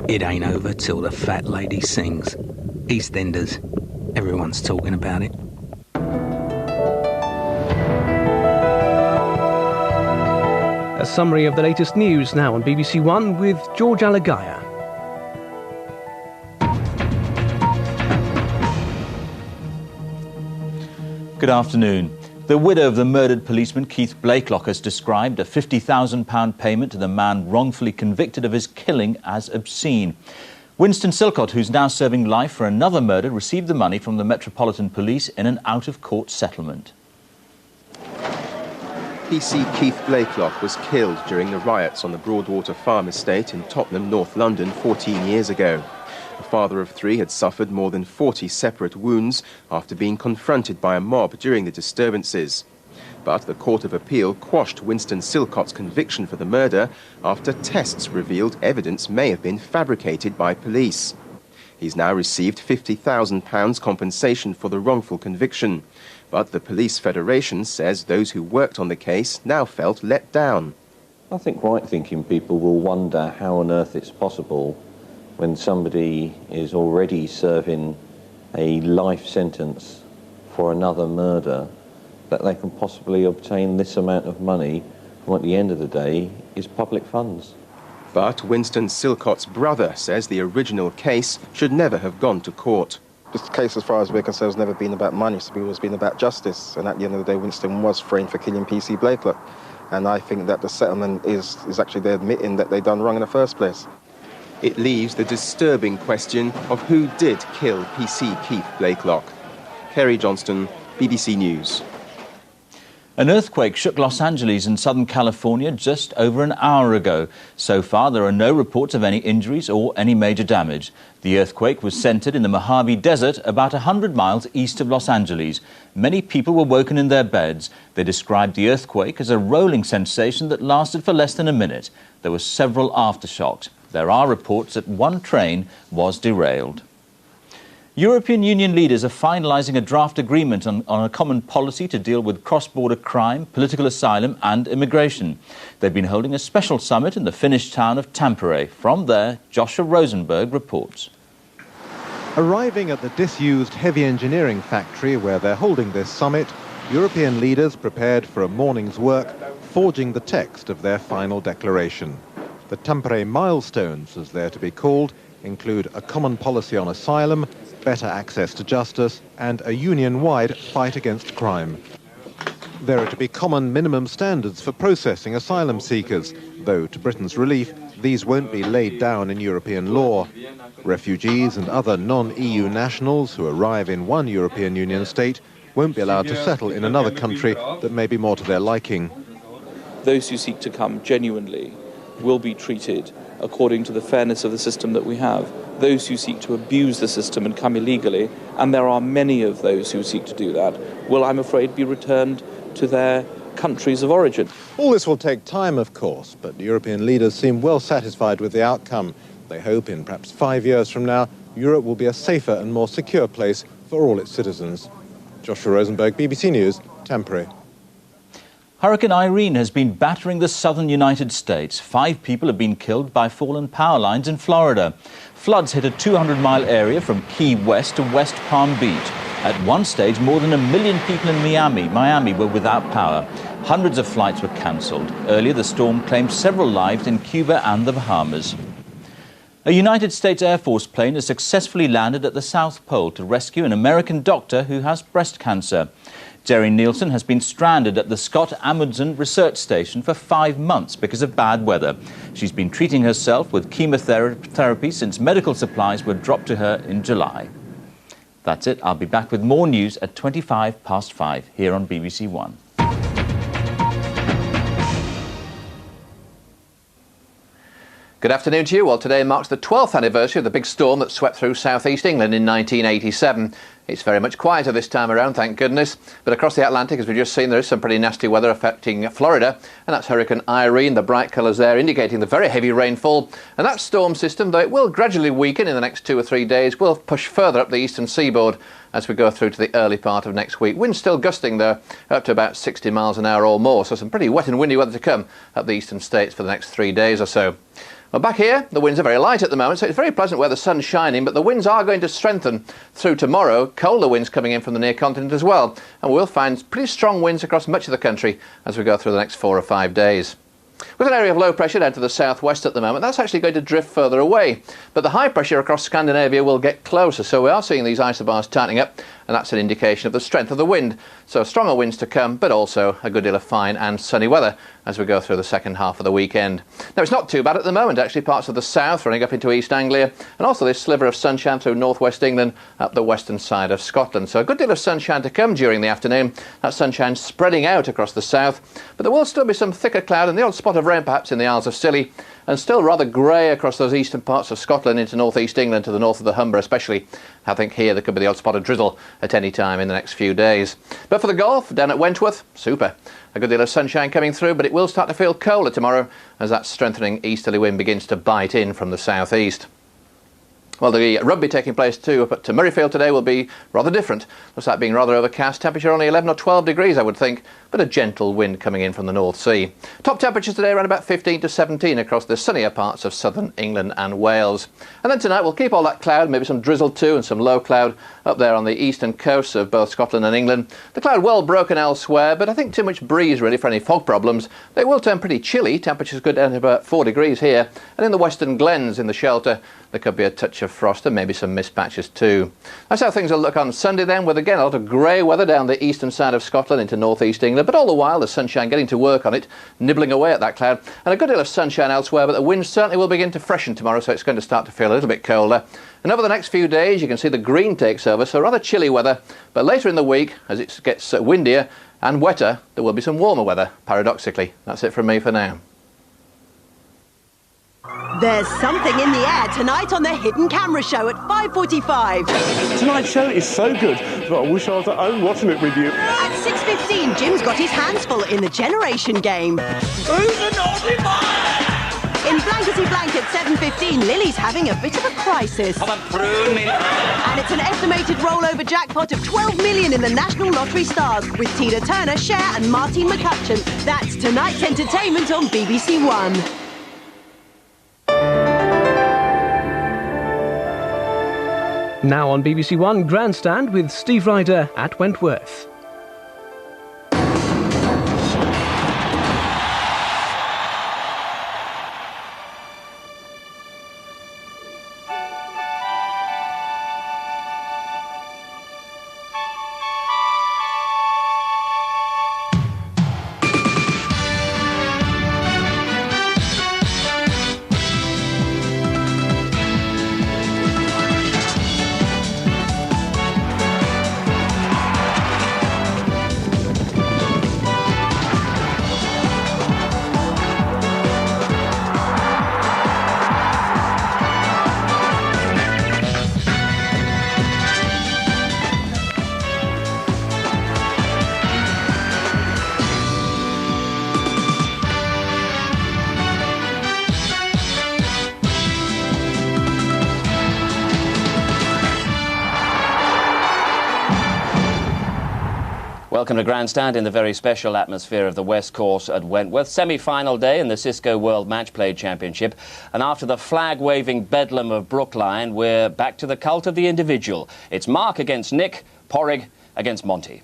It ain't over till the fat lady sings. Eastenders. Everyone's talking about it. A summary of the latest news now on BBC One with George Aligiah. Good afternoon. The widow of the murdered policeman Keith Blakelock has described a £50,000 payment to the man wrongfully convicted of his killing as obscene. Winston Silcott, who's now serving life for another murder, received the money from the Metropolitan Police in an out-of-court settlement. PC Keith Blakelock was killed during the riots on the Broadwater Farm estate in Tottenham, North London, 14 years ago. The father of three had suffered more than 40 separate wounds after being confronted by a mob during the disturbances. But the Court of Appeal quashed Winston Silcott's conviction for the murder after tests revealed evidence may have been fabricated by police. He's now received £50,000 compensation for the wrongful conviction. But the Police Federation says those who worked on the case now felt let down. I think right-thinking people will wonder how on earth it's possible when somebody is already serving a life sentence for another murder, that they can possibly obtain this amount of money from, at the end of the day, is public funds. But Winston Silcott's brother says the original case should never have gone to court. This case, as far as we're concerned, has never been about money. It's always been about justice. And at the end of the day, Winston was framed for killing PC Blakelock. And I think that the settlement is actually they're admitting that they done wrong in the first place. It leaves the disturbing question of who did kill PC Keith Blakelock. Kerry Johnston, BBC News. An earthquake shook Los Angeles in Southern California just over an hour ago. So far, there are no reports of any injuries or any major damage. The earthquake was centered in the Mojave Desert, about 100 miles east of Los Angeles. Many people were woken in their beds. They described the earthquake as a rolling sensation that lasted for less than a minute. There were several aftershocks. There are reports that one train was derailed. European Union leaders are finalising a draft agreement on a common policy to deal with cross-border crime, political asylum and immigration. They've been holding a special summit in the Finnish town of Tampere. From there, Joshua Rosenberg reports. Arriving at the disused heavy engineering factory where they're holding this summit, European leaders prepared for a morning's work, forging the text of their final declaration. The Tampere milestones, as they're to be called, include a common policy on asylum, better access to justice, and a union-wide fight against crime. There are to be common minimum standards for processing asylum seekers, though, to Britain's relief, these won't be laid down in European law. Refugees and other non-EU nationals who arrive in one European Union state won't be allowed to settle in another country that may be more to their liking. Those who seek to come genuinely will be treated according to the fairness of the system that we have. Those who seek to abuse the system and come illegally, and there are many of those who seek to do that, will, I'm afraid, be returned to their countries of origin. All this will take time, of course, but European leaders seem well satisfied with the outcome. They hope in perhaps 5 years from now, Europe will be a safer and more secure place for all its citizens. Joshua Rosenberg, BBC News, Tampere. Hurricane Irene has been battering the southern United States. 5 people have been killed by fallen power lines in Florida. Floods hit a 200-mile area from Key West to West Palm Beach. At one stage, more than 1 million people in Miami were without power. Hundreds of flights were cancelled. Earlier, the storm claimed several lives in Cuba and the Bahamas. A United States Air Force plane has successfully landed at the South Pole to rescue an American doctor who has breast cancer. Jerry Nielsen has been stranded at the Scott Amundsen Research Station for 5 months because of bad weather. She's been treating herself with chemotherapy since medical supplies were dropped to her in July. That's it. I'll be back with more news at 5:25 here on BBC One. Good afternoon to you. Well, today marks the 12th anniversary of the big storm that swept through southeast England in 1987. It's very much quieter this time around, thank goodness. But across the Atlantic, as we've just seen, there is some pretty nasty weather affecting Florida. And that's Hurricane Irene, the bright colours there indicating the very heavy rainfall. And that storm system, though it will gradually weaken in the next 2 or 3 days, will push further up the eastern seaboard as we go through to the early part of next week. Winds still gusting, though, up to about 60 miles an hour or more. So some pretty wet and windy weather to come up the eastern states for the next 3 days or so. Well, back here, the winds are very light at the moment, so it's very pleasant where the sun's shining, but the winds are going to strengthen through tomorrow. Colder winds coming in from the near continent as well, and we'll find pretty strong winds across much of the country as we go through the next 4 or 5 days. With an area of low pressure down to the southwest at the moment, that's actually going to drift further away. But the high pressure across Scandinavia will get closer, so we are seeing these isobars tightening up, and that's an indication of the strength of the wind. So stronger winds to come, but also a good deal of fine and sunny weather as we go through the second half of the weekend. Now, it's not too bad at the moment, actually. Parts of the south running up into East Anglia, and also this sliver of sunshine through northwest England up the western side of Scotland. So a good deal of sunshine to come during the afternoon. That sunshine spreading out across the south, but there will still be some thicker cloud and the odd spot of rain perhaps in the Isles of Scilly, and still rather grey across those eastern parts of Scotland into northeast England to the north of the Humber especially. I think here there could be the odd spot of drizzle at any time in the next few days. But for the Gulf, down at Wentworth, super. A good deal of sunshine coming through, but it will start to feel colder tomorrow as that strengthening easterly wind begins to bite in from the southeast. Well, the rugby taking place too up at Murrayfield today will be rather different. Looks like being rather overcast. Temperature only 11 or 12 degrees, I would think, but a gentle wind coming in from the North Sea. Top temperatures today around about 15 to 17 across the sunnier parts of southern England and Wales. And then tonight we'll keep all that cloud, maybe some drizzle too, and some low cloud up there on the eastern coasts of both Scotland and England. The cloud well broken elsewhere, but I think too much breeze really for any fog problems. They will turn pretty chilly. Temperatures go down to about 4 degrees here, and in the western glens in the shelter there could be a touch of frost and maybe some mist patches too. That's how things will look on Sunday then, with again a lot of grey weather down the eastern side of Scotland into northeast England, but all the while the sunshine getting to work on it, nibbling away at that cloud, and a good deal of sunshine elsewhere, but the wind certainly will begin to freshen tomorrow, so it's going to start to feel a little bit colder. And over the next few days you can see the green takes over, so rather chilly weather, but later in the week as it gets windier and wetter there will be some warmer weather, paradoxically. That's it from me for now. There's something in the air tonight on the Hidden Camera Show at 5:45. Tonight's show is so good that I wish I was at home watching it with you. At 6:15, Jim's got his hands full in the Generation Game. Who's the naughty boy? In Blankety Blank at 7:15, Lily's having a bit of a crisis. Come on, prune me. And it's an estimated rollover jackpot of 12 million in the National Lottery Stars with Tina Turner, Cher and Martine McCutcheon. That's tonight's entertainment on BBC One. Now on BBC One, Grandstand with Steve Ryder at Wentworth. Welcome to Grandstand in the very special atmosphere of the West Course at Wentworth. Semi-final day in the Cisco World Match Play Championship. And after the flag-waving bedlam of Brookline, we're back to the cult of the individual. It's Mark against Nick, Porrig against Monty.